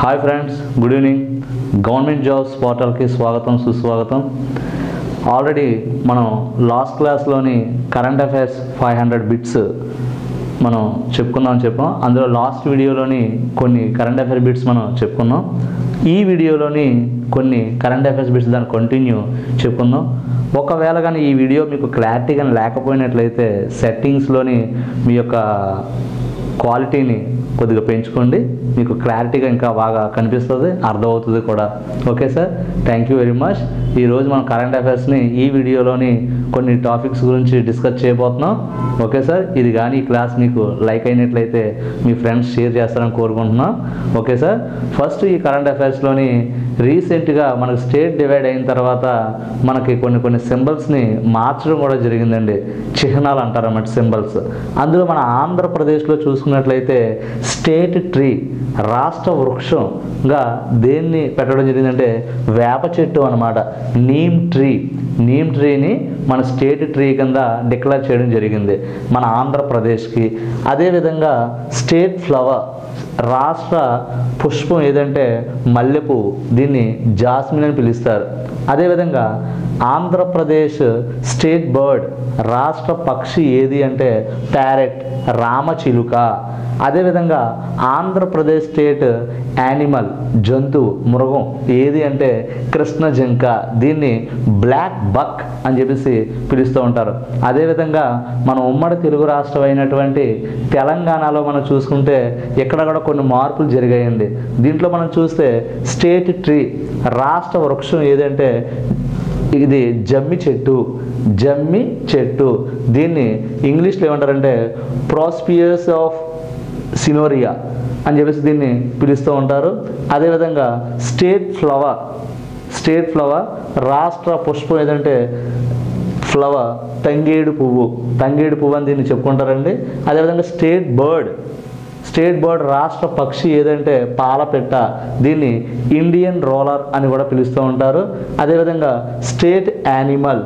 Hi friends, good evening. Government jobs పోర్టల్కి స్వాగతం, సుస్వాగతం. ఆల్రెడీ మనం లాస్ట్ క్లాస్లోని కరెంట్ అఫైర్స్ 500 బిట్స్ మనం చెప్పాం. అందులో లాస్ట్ వీడియోలోని కొన్ని కరెంట్ అఫైర్ బిట్స్ మనం చెప్పుకున్నాం. ఈ వీడియోలోని కొన్ని కరెంట్ అఫైర్స్ బిట్స్ దాన్ని కంటిన్యూ చెప్పుకుందాం. ఒకవేళ కానీ ఈ వీడియో మీకు క్లారిటీగా లేకపోయినట్లయితే సెట్టింగ్స్లోని మీ యొక్క క్వాలిటీని కొద్దిగా పెంచుకోండి, మీకు క్లారిటీగా ఇంకా బాగా కనిపిస్తుంది, అర్థమవుతుంది కూడా. Okay sir, thank you very much. ఈరోజు మనం కరెంట్ అఫైర్స్ని ఈ వీడియోలోని కొన్ని టాపిక్స్ గురించి డిస్కస్ చేయబోతున్నాం. ఓకే సార్, ఇది కానీ ఈ క్లాస్ మీకు లైక్ అయినట్లయితే మీ ఫ్రెండ్స్ షేర్ చేస్తారని కోరుకుంటున్నాం. ఓకే సార్, ఫస్ట్ ఈ కరెంట్ అఫైర్స్లోని రీసెంట్గా మనకు స్టేట్ డివైడ్ అయిన తర్వాత మనకి కొన్ని సింబల్స్ని మార్చడం కూడా జరిగిందండి. చిహ్నాలు అంటారన్నమాట, సింబల్స్. అందులో మన ఆంధ్రప్రదేశ్లో చూసుకున్నట్లయితే స్టేట్ ట్రీ, రాష్ట్ర వృక్షంగా దేన్ని పెట్టడం జరిగిందంటే వేప చెట్టు అన్నమాట. నీమ్ ట్రీని మన స్టేట్ ట్రీ కింద డిక్లేర్ చేయడం జరిగింది మన ఆంధ్రప్రదేశ్కి. అదేవిధంగా స్టేట్ ఫ్లవర్, రాష్ట్ర పుష్పం ఏదంటే మల్లెపువ్వు, దీన్ని జాస్మిన్ అని పిలుస్తారు. అదేవిధంగా ఆంధ్రప్రదేశ్ స్టేట్ బర్డ్, రాష్ట్ర పక్షి ఏది అంటే ప్యారెట్, రామచిలుక. అదేవిధంగా ఆంధ్రప్రదేశ్ స్టేట్ యానిమల్, జంతువు, మృగం ఏది అంటే కృష్ణ జింక, దీన్ని బ్లాక్ బక్ అని చెప్పేసి పిలుస్తూ ఉంటారు. అదేవిధంగా మన ఉమ్మడి తెలుగు రాష్ట్రం అయినటువంటి తెలంగాణలో మనం చూసుకుంటే ఇక్కడ కూడా కొన్ని మార్పులు జరిగాయండి. దీంట్లో మనం చూస్తే స్టేట్ ట్రీ, రాష్ట్ర వృక్షం ఏదంటే ఇది జమ్మి చెట్టు. దీన్ని ఇంగ్లీష్లో ఏమంటారంటే ప్రాస్పియస్ ఆఫ్ సినోరియా అని చెప్పేసి దీన్ని పిలుస్తూ ఉంటారు. అదేవిధంగా స్టేట్ ఫ్లవర్, రాష్ట్ర పుష్పం ఏదంటే ఫ్లవర్ తంగేడు పువ్వు అని దీన్ని చెప్పుకుంటారండి. అదేవిధంగా స్టేట్ బర్డ్, రాష్ట్ర పక్షి ఏదంటే పాలపెట్ట, దీన్ని ఇండియన్ రోలర్ అని కూడా పిలుస్తూ ఉంటారు. అదేవిధంగా స్టేట్ యానిమల్,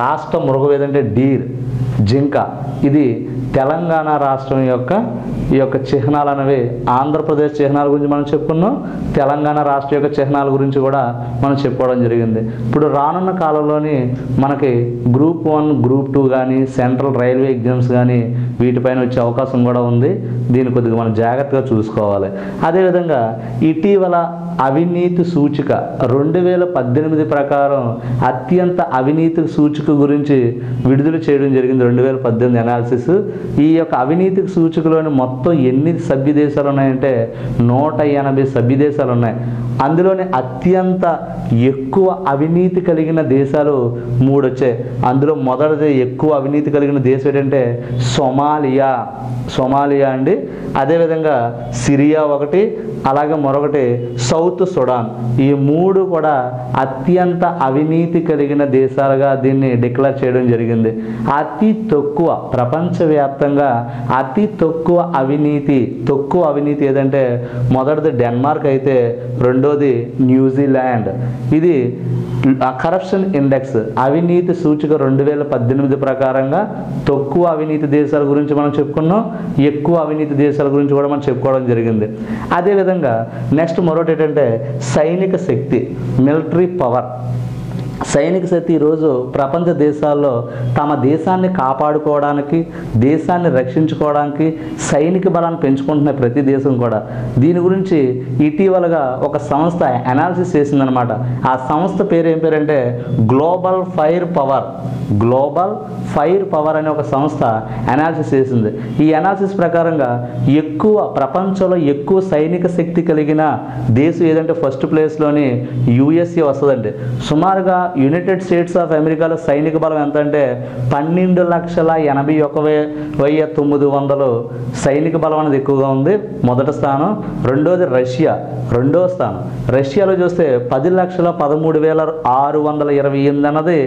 రాష్ట్ర మృగం ఏదంటే డీర్, జింక. ఇది తెలంగాణ రాష్ట్రం ఈ యొక్క చిహ్నాలు అనేవి. ఆంధ్రప్రదేశ్ చిహ్నాల గురించి మనం చెప్పుకున్నాం, తెలంగాణ రాష్ట్ర యొక్క చిహ్నాల గురించి కూడా మనం చెప్పుకోవడం జరిగింది. ఇప్పుడు రానున్న కాలంలోని మనకి గ్రూప్ 1, గ్రూప్ 2 కానీ సెంట్రల్ రైల్వే ఎగ్జామ్స్ కానీ వీటిపైన వచ్చే అవకాశం కూడా ఉంది. దీన్ని కొద్దిగా మనం జాగ్రత్తగా చూసుకోవాలి. అదేవిధంగా ఇటీవల అవినీతి సూచిక 2018 ప్రకారం అత్యంత అవినీతి సూచిక గురించి విడుదల చేయడం జరిగింది. 2018 అనాలిసిస్. ఈ యొక్క అవినీతి సూచికలోని మొత్తం ఎన్ని సభ్య దేశాలు ఉన్నాయంటే 180 సభ్య దేశాలు ఉన్నాయి. అందులోని అత్యంత ఎక్కువ అవినీతి కలిగిన దేశాలు 3 వచ్చాయి. అందులో మొదటిది ఎక్కువ అవినీతి కలిగిన దేశం ఏంటంటే సొమాలియా అండి. అదేవిధంగా సిరియా ఒకటి, అలాగే మరొకటి సౌత్ సుడాన్. ఈ 3 కూడా అత్యంత అవినీతి కలిగిన దేశాలుగా దీన్ని డిక్లేర్ చేయడం జరిగింది. అతి తక్కువ, ప్రపంచవ్యాప్తంగా అతి తక్కువ అవినీతి ఏదంటే మొదటిది డెన్మార్క్ అయితే రెండోది న్యూజిలాండ్. ఇది కరప్షన్ ఇండెక్స్, అవినీతి సూచిక 2018 ప్రకారంగా తక్కువ అవినీతి దేశాల గురించి మనం చెప్పుకున్నాం, ఎక్కువ అవినీతి దేశాల గురించి కూడా మనం చెప్పుకోవడం జరిగింది. అదేవిధంగా నెక్స్ట్ మరొకటి ఏంటంటే సైనిక శక్తి, మిలిటరీ పవర్. సైనిక శక్తి ఈరోజు ప్రపంచ దేశాల్లో తమ దేశాన్ని కాపాడుకోవడానికి, దేశాన్ని రక్షించుకోవడానికి సైనిక బలాన్ని పెంచుకుంటున్నాయి ప్రతి దేశం కూడా. దీని గురించి ఇటీవలగా ఒక సంస్థ అనాలిసిస్ చేసిందనమాట. ఆ సంస్థ పేరు ఏం పేరంటే గ్లోబల్ ఫైర్ పవర్ అనే ఒక సంస్థ అనాలిసిస్ చేసింది. ఈ అనాలిసిస్ ప్రకారంగా ప్రపంచంలో ఎక్కువ సైనిక శక్తి కలిగిన దేశం ఏదంటే ఫస్ట్ ప్లేస్లోని USA వస్తుందండి. సుమారుగా యునైటెడ్ స్టేట్స్ ఆఫ్ అమెరికాలో సైనిక బలం ఎంత అంటే 12,81,900 సైనిక బలం అనేది ఎక్కువగా ఉంది, మొదటి స్థానం. రెండోది రష్యా, రెండో స్థానం. రష్యాలో చూస్తే 10,13,628 అన్నది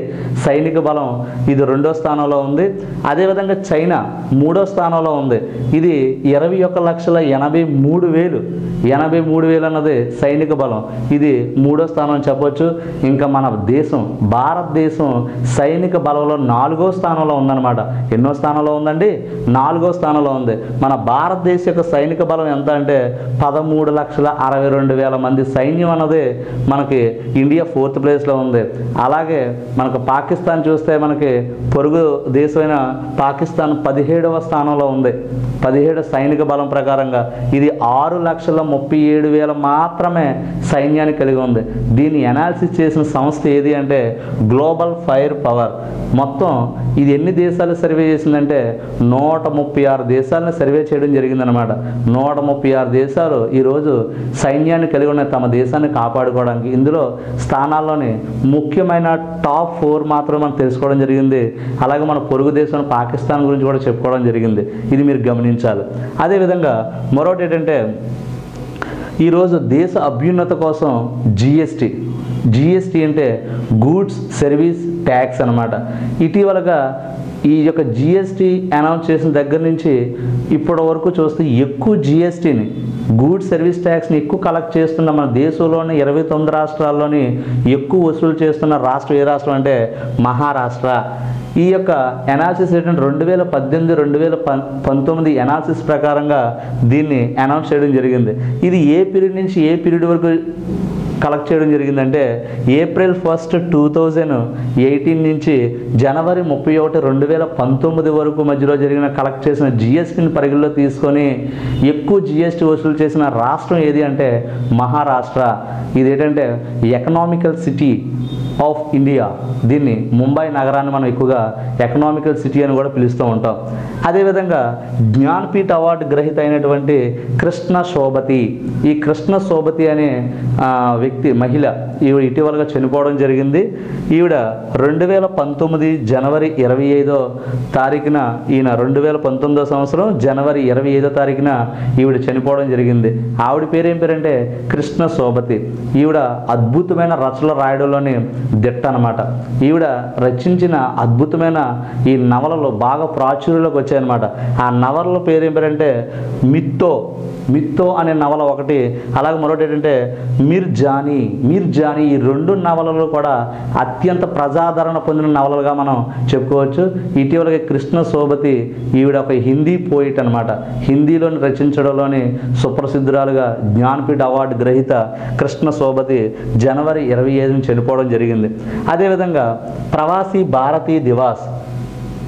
సైనిక బలం, ఇది రెండో స్థానంలో ఉంది. అదేవిధంగా చైనా మూడో స్థానంలో ఉంది, ఇది 21,83,000 అన్నది సైనిక బలం, ఇది మూడో స్థానం చెప్పొచ్చు. ఇంకా మన దేశ దేశం భారతదేశం సైనిక బలంలో 4వ స్థానంలో ఉందన్నమాట. ఎన్నో స్థానంలో ఉందండి? 4వ స్థానంలో ఉంది. మన భారతదేశ యొక్క సైనిక బలం ఎంత అంటే 13,62,000 మంది సైన్యం అన్నది మనకి ఇండియా 4th ప్లేస్లో ఉంది. అలాగే మనకు పాకిస్తాన్ చూస్తే మనకి పొరుగు దేశమైన పాకిస్తాన్ 17వ స్థానంలో ఉంది. 17 సైనిక బలం ప్రకారంగా ఇది 6,37,000 మాత్రమే సైన్యాన్ని కలిగి ఉంది. దీన్ని అనాలిసిస్ చేసిన సంస్థ ఏది అంటే గ్లోబల్ ఫైర్ పవర్. మొత్తం ఇది ఎన్ని దేశాలు సర్వే చేసిందంటే 136 దేశాలను సర్వే చేయడం జరిగిందనమాట. 136 దేశాలు ఈరోజు సైన్యాన్ని కలిగి ఉన్న తమ దేశాన్ని కాపాడుకోవడానికి. ఇందులో స్థానాల్లోని ముఖ్యమైన టాప్ 4 మాత్రం మనం తెలుసుకోవడం జరిగింది. అలాగే మన పొరుగు దేశం పాకిస్తాన్ గురించి కూడా చెప్పుకోవడం జరిగింది. ఇది మీరు గమనించాలి. అదేవిధంగా మరొకటి ఏంటంటే ఈరోజు దేశ అభ్యున్నత కోసం జిఎస్టీ అంటే గూడ్స్ సర్వీస్ ట్యాక్స్ అనమాట. ఇటీవలగా ఈ యొక్క జిఎస్టీ అనౌన్స్ చేసిన దగ్గర నుంచి ఇప్పటి వరకు చూస్తే ఎక్కువ జిఎస్టీని గూడ్స్ సర్వీస్ ట్యాక్స్ని ఎక్కువ కలెక్ట్ చేస్తున్న మన దేశంలోని 29 రాష్ట్రాల్లోని ఎక్కువ వసూలు చేస్తున్న రాష్ట్రం ఏ రాష్ట్రం అంటే మహారాష్ట్ర. ఈ యొక్క అనాలిసిస్ ఏంటంటే 2018-2019 అనాలిసిస్ ప్రకారంగా దీన్ని అనౌన్స్ చేయడం జరిగింది. ఇది ఏ పీరియడ్ నుంచి ఏ పీరియడ్ వరకు కలెక్ట్ చేయడం జరిగిందంటే April 1, 2018 నుంచి January 31, 2019 వరకు మధ్యలో జరిగిన కలెక్ట్ చేసిన జిఎస్టీని పరిగణలో తీసుకొని ఎక్కువ జిఎస్టీ వసూలు చేసిన రాష్ట్రం ఏది అంటే మహారాష్ట్ర. ఇదేంటంటే ఎకనామికల్ సిటీ ఆఫ్ ఇండియా. దీన్ని ముంబై నగరాన్ని మనం ఎక్కువగా ఎకనామికల్ సిటీ అని కూడా పిలుస్తూ ఉంటాం. అదేవిధంగా జ్ఞాన్పీఠ్ అవార్డు గ్రహీత అయినటువంటి కృష్ణ శోభతి. ఈ కృష్ణ శోభతి అనే వ్యక్తి మహిళ ఈవిడ ఇటీవలగా చనిపోవడం జరిగింది. ఈవిడ 2019 జనవరి 25వ తారీఖున ఈయన 2019వ సంవత్సరం జనవరి 25వ తారీఖున ఈవిడ చనిపోవడం జరిగింది. ఆవిడ పేరు ఏం పేరంటే కృష్ణ శోభతి. ఈవిడ అద్భుతమైన రచనలు రాయడంలోని దిట్ట అనమాట. ఈవిడ రచించిన అద్భుతమైన ఈ నవలలు బాగా ప్రాచుర్యంలోకి వచ్చాయన్నమాట. ఆ నవలల పేరు ఏం పేరంటే మిత్తో అనే నవల ఒకటి, అలాగే మరొకటి ఏంటంటే మిర్జానీ. ఈ 2 నవలలు కూడా అత్యంత ప్రజాదరణ పొందిన నవలలుగా మనం చెప్పుకోవచ్చు. ఇటీవలకి కృష్ణ శోభతి ఈవిడ ఒక హిందీ పోయిట్ అనమాట. హిందీలోని రచించడంలోని సుప్రసిద్ధురాలుగా జ్ఞాన్పీఠ్ అవార్డు గ్రహీత కృష్ణ శోభతి జనవరి 25న చనిపోవడం జరిగింది. అదేవిధంగా ప్రవాసీ భారతీయ దివాస్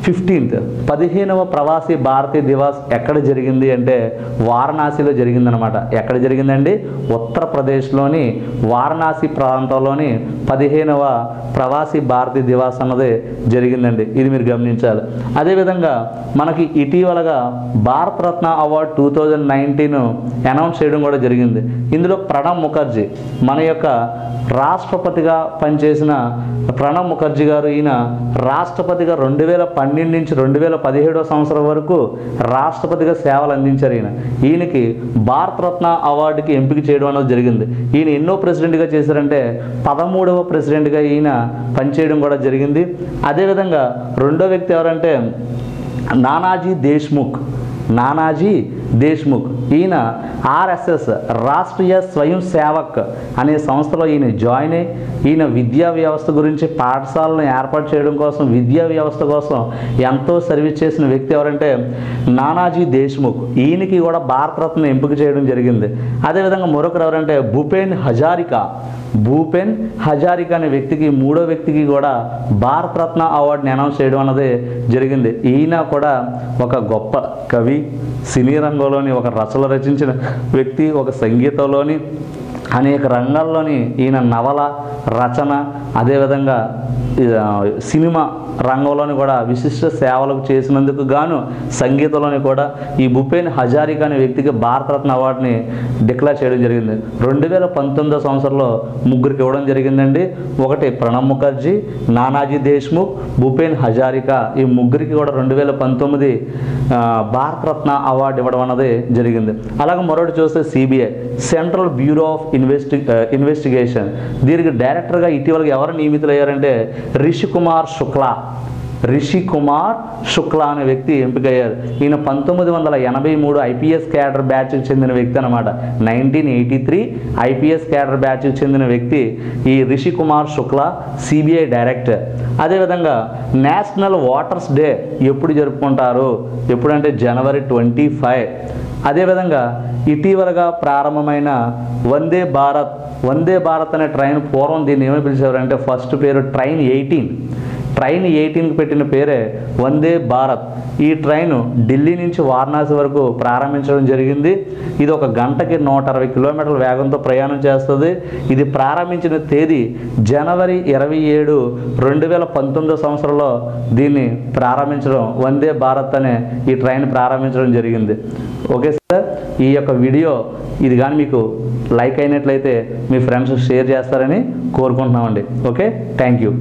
15వ ప్రవాసీ భారతీయ దివాస్ ఎక్కడ జరిగింది అంటే వారణాసిలో జరిగిందనమాట. ఎక్కడ జరిగిందండి? ఉత్తరప్రదేశ్లోని వారణాసి ప్రాంతంలోని 15వ ప్రవాసీ భారతీయ దివాస్ అన్నది జరిగిందండి. ఇది మీరు గమనించాలి. అదేవిధంగా మనకి ఇటీవలగా భారతరత్న అవార్డు 2019 అనౌన్స్ చేయడం కూడా జరిగింది. ఇందులో ప్రణబ్ ముఖర్జీ మన యొక్క రాష్ట్రపతిగా పనిచేసిన ప్రణబ్ ముఖర్జీ గారు ఈయన రాష్ట్రపతిగా 2012 నుంచి 2017వ సంవత్సరం వరకు రాష్ట్రపతిగా సేవలు అందించారు. ఈయనకి భారతరత్న అవార్డుకి ఎంపిక చేయడం అనేది జరిగింది. ఈయన ఎన్నో ప్రెసిడెంట్గా చేశారంటే 13వ ప్రెసిడెంట్గా ఈయన పనిచేయడం కూడా జరిగింది. అదేవిధంగా రెండో వ్యక్తి ఎవరంటే నానాజీ దేశ్ముఖ్. ఈయన ఆర్ఎస్ఎస్ రాష్ట్రీయ స్వయం సేవక్ అనే సంస్థలో ఈయన జాయిన్ అయ్యి ఈయన విద్యా వ్యవస్థ గురించి పాఠశాలను ఏర్పాటు చేయడం కోసం విద్యా వ్యవస్థ కోసం ఎంతో సర్వీస్ చేసిన వ్యక్తి ఎవరంటే నానాజీ దేశ్ముఖ్. ఈయనకి కూడా భారతరత్న ఎంపిక చేయడం జరిగింది. అదేవిధంగా మరొకరు ఎవరంటే భూపెన్ హజారికా అనే వ్యక్తికి, మూడో వ్యక్తికి కూడా భారతరత్న అవార్డుని అనౌన్స్ చేయడం అన్నది జరిగింది. ఈయన కూడా ఒక గొప్ప కవి, సినీ రంగంలోని ఒక రచనలు రచించిన వ్యక్తి, ఒక సంగీతంలోని అనేక రంగాల్లోని ఈయన నవల రచన అదేవిధంగా సినిమా రంగంలోని కూడా విశిష్ట సేవలకు చేసినందుకు గాను సంగీతంలోని కూడా ఈ భూపెన్ హజారికా అనే వ్యక్తికి భారతరత్న అవార్డుని డిక్లేర్ చేయడం జరిగింది. 2019వ సంవత్సరంలో ముగ్గురికి ఇవ్వడం జరిగిందండి. ఒకటి ప్రణబ్ ముఖర్జీ, నానాజీ దేశ్ముఖ్, భూపెన్ హజారికా. ఈ ముగ్గురికి కూడా 2019 భారతరత్న అవార్డు ఇవ్వడం అన్నది జరిగింది. అలాగే మరొకటి చూస్తే CBI central bureau of investigation. దీనికి డైరెక్టర్గా ఇటీవల ఎవరు నియమితులయ్యారంటే రిషి కుమార్ శుక్లా. రిషి కుమార్ శుక్లా అనే వ్యక్తి ఎంపికయ్యారు. ఈయన 1983 ఐపీఎస్ క్యాడర్ బ్యాచ్కి చెందిన వ్యక్తి అనమాట. 1983 ఐపీఎస్ క్యాడర్ బ్యాచ్కి చెందిన వ్యక్తి ఈ రిషి కుమార్ శుక్లా, సిబిఐ డైరెక్టర్. అదేవిధంగా నేషనల్ వాటర్స్ డే ఎప్పుడు జరుపుకుంటారు? ఎప్పుడంటే జనవరి 25. అదేవిధంగా ఇటీవలగా ప్రారంభమైన వందే భారత్ అనే ట్రైన్, పూర్వం దీన్ని ఏమని పిలిచేవారంటే ఫస్ట్ పేరు ట్రైన్ 18కి పెట్టిన పేరే వందే భారత్. ఈ ట్రైన్ ఢిల్లీ నుంచి వారణాసి వరకు ప్రారంభించడం జరిగింది. ఇది ఒక గంటకి 160 కిలోమీటర్ల వేగంతో ప్రయాణం చేస్తుంది. ఇది ప్రారంభించిన తేదీ జనవరి 27, 2019 సంవత్సరంలో దీన్ని ప్రారంభించడం, వందే భారత్ అనే ఈ ట్రైన్ ప్రారంభించడం జరిగింది. ఓకే సార్, ఈ యొక్క వీడియో ఇది కానీ మీకు లైక్ అయినట్లయితే మీ ఫ్రెండ్స్ షేర్ చేస్తారని కోరుకుంటున్నామండి. Okay, thank you.